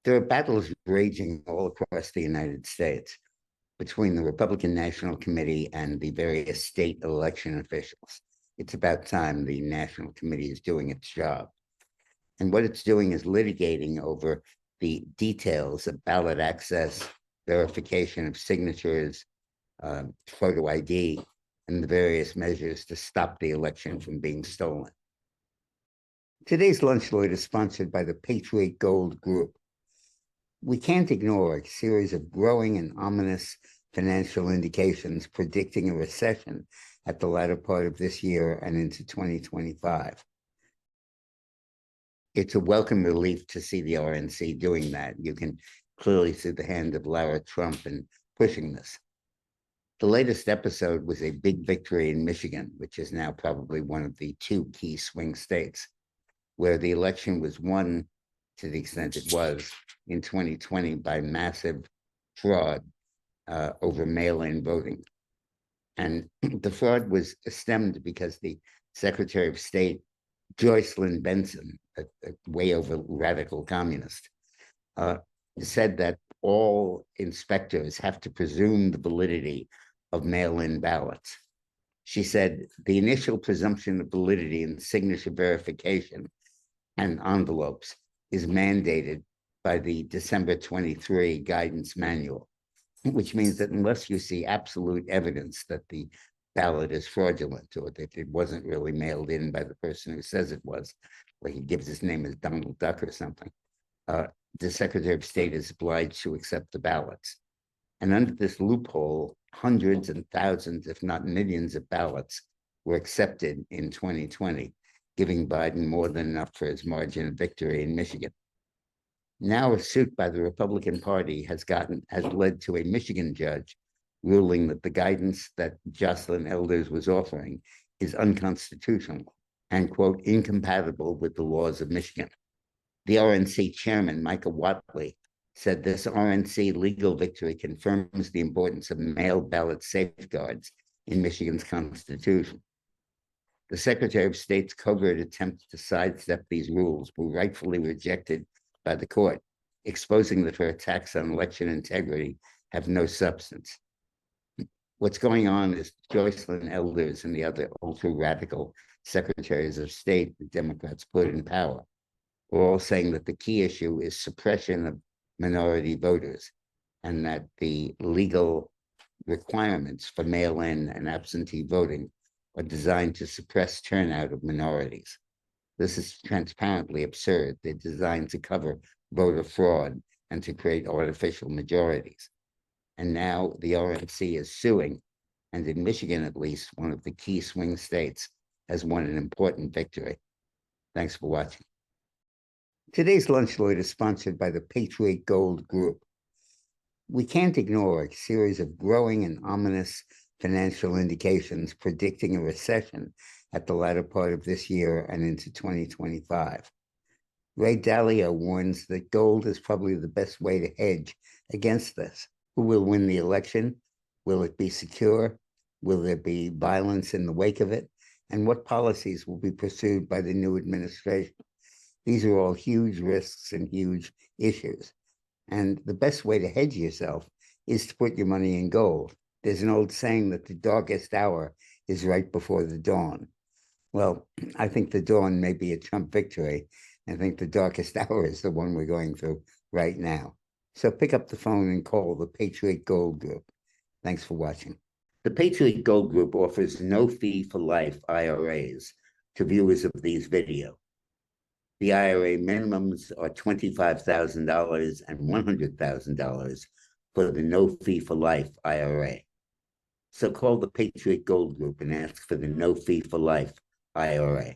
There are battles raging all across the United States between the Republican National Committee and the various state election officials. It's about time the National Committee is doing its job. And what it's doing is litigating over the details of ballot access, verification of signatures, photo ID, and the various measures to stop the election from being stolen. Today's Lunch Lawyer is sponsored by the Patriot Gold Group. We can't ignore a series of growing and ominous financial indications predicting a recession at the latter part of this year and into 2025. It's a welcome relief to see the RNC doing that. You can clearly see the hand of Lara Trump in pushing this. The latest episode was a big victory in Michigan, which is now probably one of the two key swing states, where the election was won, to the extent it was, in 2020 by massive fraud over mail-in voting. And the fraud was stemmed because the Secretary of State, Joycelyn Benson, a way over radical communist, said that all inspectors have to presume the validity of mail-in ballots. She said the initial presumption of validity in signature verification and envelopes is mandated by the December 23 guidance manual, which means that unless you see absolute evidence that the ballot is fraudulent or that it wasn't really mailed in by the person who says it was, like he gives his name as Donald Duck or something, the Secretary of State is obliged to accept the ballots. And under this loophole, hundreds and thousands, if not millions of ballots were accepted in 2020, giving Biden more than enough for his margin of victory in Michigan. Now a suit by the Republican Party has led to a Michigan judge ruling that the guidance that Joycelyn Elders was offering is unconstitutional and, quote, incompatible with the laws of Michigan. The RNC chairman, Michael Whatley, said this RNC legal victory confirms the importance of mail ballot safeguards in Michigan's Constitution. The Secretary of State's covert attempts to sidestep these rules were rightfully rejected by the court, exposing that her attacks on election integrity have no substance. What's going on is Joycelyn Elders and the other ultra-radical secretaries of state the Democrats put in power are all saying that the key issue is suppression of minority voters and that the legal requirements for mail-in and absentee voting are designed to suppress turnout of minorities. This is transparently absurd. They're designed to cover voter fraud and to create artificial majorities. And now the RNC is suing, and in Michigan, at least, one of the key swing states has won an important victory. Thanks for watching. Today's Lunch Lawyer is sponsored by the Patriot Gold Group. We can't ignore a series of growing and ominous financial indications predicting a recession at the latter part of this year and into 2025. Ray Dalio warns that gold is probably the best way to hedge against this. Who will win the election? Will it be secure? Will there be violence in the wake of it? And what policies will be pursued by the new administration? These are all huge risks and huge issues. And the best way to hedge yourself is to put your money in gold. There's an old saying that the darkest hour is right before the dawn. Well, I think the dawn may be a Trump victory. I think the darkest hour is the one we're going through right now. So pick up the phone and call the Patriot Gold Group. Thanks for watching. The Patriot Gold Group offers no fee for life IRAs to viewers of these videos. The IRA minimums are $25,000 and $100,000 for the no fee for life IRA. So call the Patriot Gold Group and ask for the no fee for life IRA.